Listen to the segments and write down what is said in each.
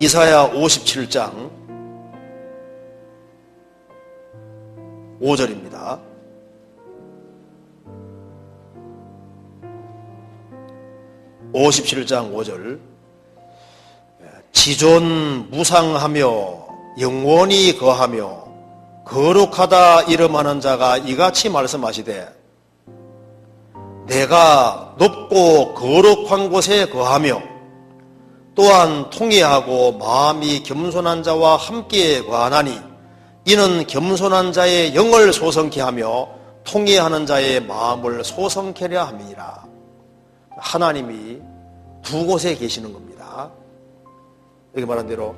이사야 57장 5절입니다. (57장 5절) 지존 무상하며 영원히 거하며 거룩하다 이름하는 자가 이같이 말씀하시되 내가 높고 거룩한 곳에 거하며 또한 통회하고 마음이 겸손한 자와 함께 거하나니 이는 겸손한 자의 영을 소성케 하며 통회하는 자의 마음을 소성케 하려 함이니라. 하나님이 두 곳에 계시는 겁니다. 여기 말한 대로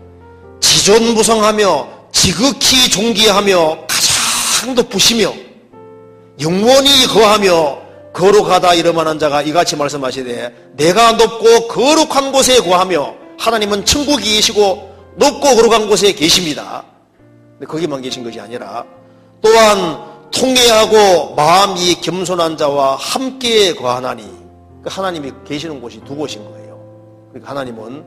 지존무성하며 지극히 존귀하며 가장 높으시며 영원히 거하며 거룩하다 이름하는 자가 이같이 말씀하시되 내가 높고 거룩한 곳에 거하며, 하나님은 천국에 계시고 높고 거룩한 곳에 계십니다. 근데 거기만 계신 것이 아니라 또한 통회하고 마음이 겸손한 자와 함께 거하나니, 하나님이 계시는 곳이 두 곳인 거예요. 그러니까 하나님은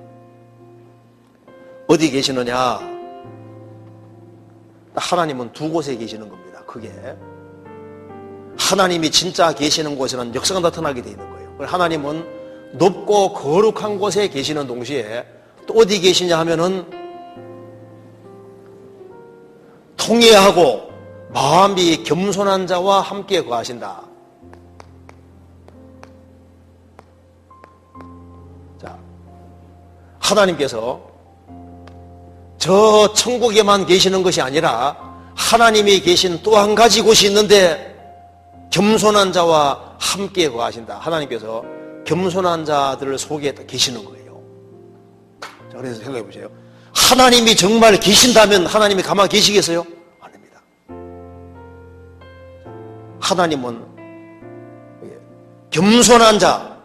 어디 계시느냐? 하나님은 두 곳에 계시는 겁니다. 크게 하나님이 진짜 계시는 곳에는 역사가 나타나게 되어 있는 거예요. 하나님은 높고 거룩한 곳에 계시는 동시에 또 어디 계시냐 하면은 통회하고 마음이 겸손한 자와 함께 거하신다. 자, 하나님께서 저 천국에만 계시는 것이 아니라 하나님이 계신 또 한 가지 곳이 있는데 겸손한 자와 함께 거하신다. 하나님께서 겸손한 자들 속에 계시는 거예요. 자, 그래서 생각해 보세요. 하나님이 정말 계신다면 하나님이 가만히 계시겠어요? 아닙니다. 하나님은 겸손한 자,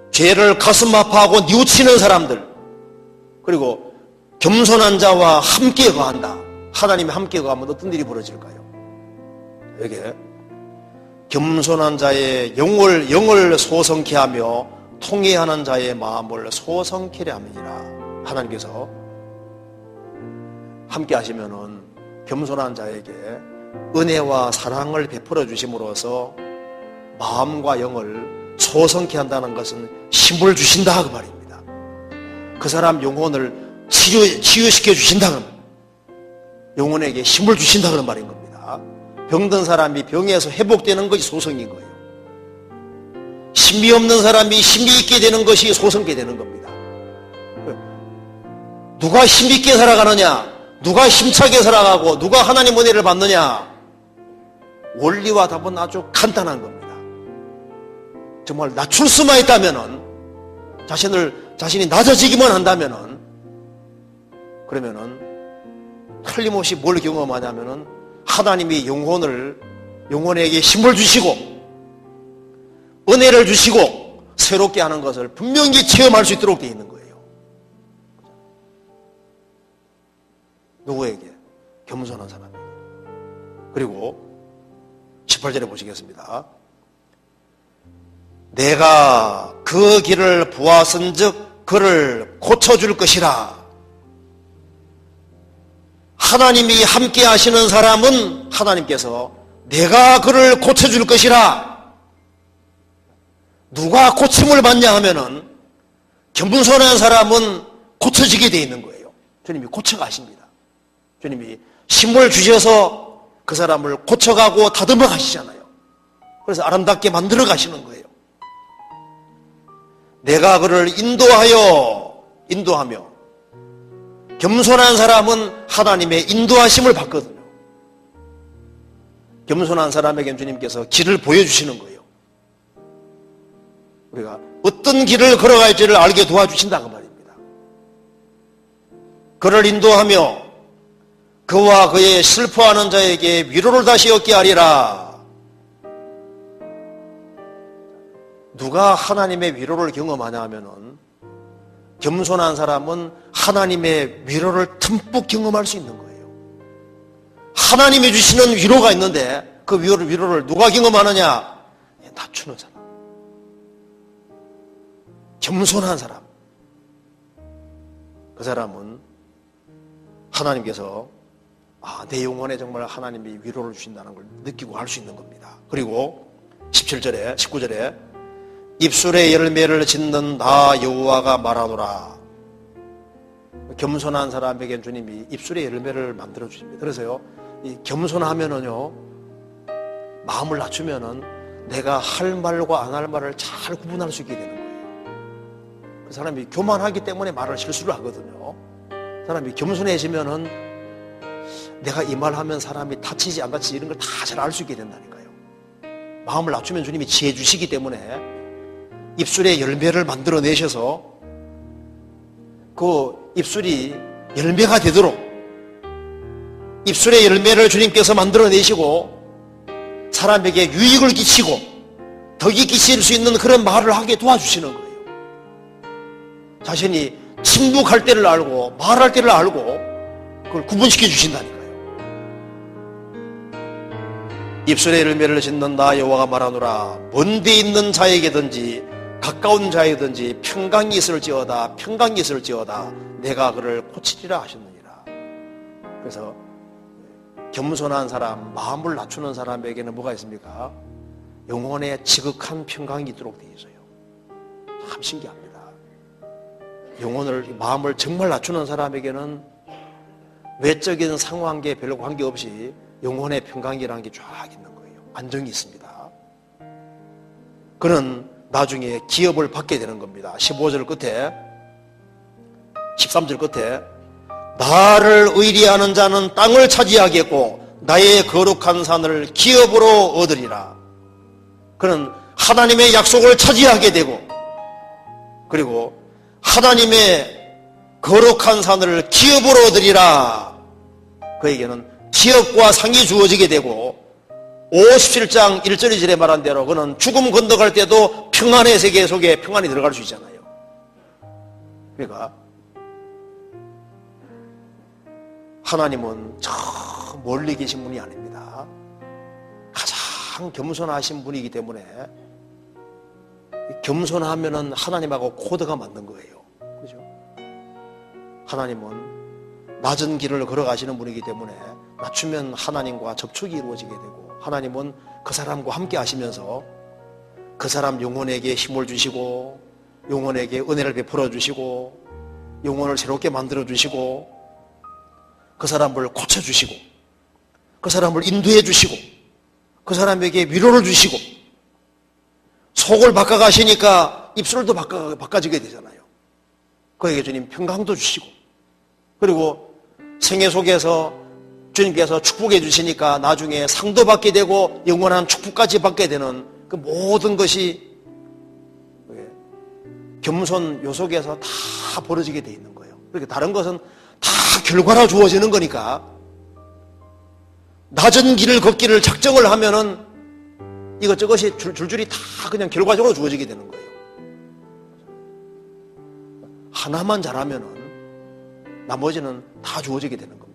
죄를 가슴 아파하고 뉘우치는 사람들, 그리고 겸손한 자와 함께 거한다. 하나님이 함께 거하면 어떤 일이 벌어질까요? 여기 겸손한 자의 영을 소성케 하며 통회하는 자의 마음을 소성케 함이니라. 하나님께서 함께 하시면은 겸손한 자에게 은혜와 사랑을 베풀어 주심으로써 마음과 영을 소성케 한다는 것은 힘을 주신다 그 말입니다. 그 사람 영혼을 치유시켜 주신다, 영혼에게 힘을 주신다 그런 말인 겁니다. 병든 사람이 병에서 회복되는 것이 소성인 거예요. 힘이 없는 사람이 힘이 있게 되는 것이 소성게 되는 겁니다. 누가 힘있게 살아가느냐, 누가 힘차게 살아가고 누가 하나님 은혜를 받느냐, 원리와 답은 아주 간단한 겁니다. 정말 낮출 수만 있다면은, 자신이 낮아지기만 한다면은, 그러면은 틀림없이 뭘 경험하냐면은 하나님이 영혼에게 힘을 주시고 은혜를 주시고 새롭게 하는 것을 분명히 체험할 수 있도록 되어 있는 거예요. 누구에게? 겸손한 사람에게. 그리고 18절에 보시겠습니다. 내가 그 길을 보았은즉 그를 고쳐줄 것이라. 하나님이 함께 하시는 사람은 하나님께서 내가 그를 고쳐줄 것이라. 누가 고침을 받냐 하면은 겸손한 사람은 고쳐지게 되어 있는 거예요. 주님이 고쳐가십니다. 주님이 힘을 주셔서 그 사람을 고쳐가고 다듬어 가시잖아요. 그래서 아름답게 만들어 가시는 거예요. 내가 그를 인도하며 겸손한 사람은 하나님의 인도하심을 받거든요. 겸손한 사람에게 주님께서 길을 보여주시는 거예요. 우리가 어떤 길을 걸어갈지를 알게 도와주신다고 말입니다. 그를 인도하며 그와 그의 슬퍼하는 자에게 위로를 다시 얻게 하리라. 누가 하나님의 위로를 경험하냐 하면은 겸손한 사람은 하나님의 위로를 듬뿍 경험할 수 있는 거예요. 하나님이 주시는 위로가 있는데 그 위로를 누가 경험하느냐? 낮추는 사람, 겸손한 사람. 그 사람은 하나님께서 내 영혼에 정말 하나님이 위로를 주신다는 걸 느끼고 할 수 있는 겁니다. 그리고 17절에 19절에 입술의 열매를 짓는 나 여호와가 말하노라. 겸손한 사람에겐 주님이 입술의 열매를 만들어 주십니다. 그래서요, 이 겸손하면은요, 마음을 낮추면은 내가 할 말과 안 할 말을 잘 구분할 수 있게 되는 거예요. 그 사람이 교만하기 때문에 말을 실수를 하거든요. 사람이 겸손해지면은 내가 이 말하면 사람이 다치지 안 다치지 이런 걸 다 잘 알 수 있게 된다니까요. 마음을 낮추면 주님이 지혜 주시기 때문에 입술의 열매를 만들어 내셔서 그 입술이 열매가 되도록 입술의 열매를 주님께서 만들어 내시고 사람에게 유익을 끼치고 덕이 끼칠 수 있는 그런 말을 하게 도와주시는 거예요. 자신이 침묵할 때를 알고 말할 때를 알고 그걸 구분시켜 주신다니까요. 입술의 열매를 짓는 나 여호와가 말하노라. 먼데 있는 자에게든지 가까운 자에게든지 평강이 있을지어다 평강이 있을지어다 내가 그를 고치리라 하셨느니라. 그래서 겸손한 사람, 마음을 낮추는 사람에게는 뭐가 있습니까? 영혼에 지극한 평강이 있도록 되어 있어요. 참 신기합니다. 영혼을, 마음을 정말 낮추는 사람에게는 외적인 상황에 별로 관계없이 영혼의 평강이라는 게 쫙 있는 거예요. 안정이 있습니다. 그는 나중에 기업을 받게 되는 겁니다. 15절 끝에 13절 끝에 나를 의리하는 자는 땅을 차지하겠고 나의 거룩한 산을 기업으로 얻으리라. 그는 하나님의 약속을 차지하게 되고 그리고 하나님의 거룩한 산을 기업으로 얻으리라. 그에게는 기업과 상이 주어지게 되고 57장 1절 2절에 말한 대로 그는 죽음 건너갈 때도 평안의 세계 속에 평안이 들어갈 수 있잖아요. 그러니까 하나님은 저 멀리 계신 분이 아닙니다. 가장 겸손하신 분이기 때문에 겸손하면은 하나님하고 코드가 맞는 거예요. 그죠? 하나님은 낮은 길을 걸어가시는 분이기 때문에 낮추면 하나님과 접촉이 이루어지게 되고 하나님은 그 사람과 함께 하시면서 그 사람 영혼에게 힘을 주시고 영혼에게 은혜를 베풀어 주시고 영혼을 새롭게 만들어 주시고 그 사람을 고쳐주시고 그 사람을 인도해 주시고 그 사람에게 위로를 주시고 속을 바꿔가시니까 입술도 바꿔지게 되잖아요. 그에게 주님 평강도 주시고 그리고 생애 속에서 주님께서 축복해 주시니까 나중에 상도 받게 되고 영원한 축복까지 받게 되는 그 모든 것이 겸손 요 속에서 다 벌어지게 돼 있는 거예요. 그렇게 다른 것은 다 결과로 주어지는 거니까 낮은 길을 걷기를 작정을 하면은 이것저것이 줄줄이 다 그냥 결과적으로 주어지게 되는 거예요. 하나만 잘하면은 나머지는 다 주어지게 되는 겁니다.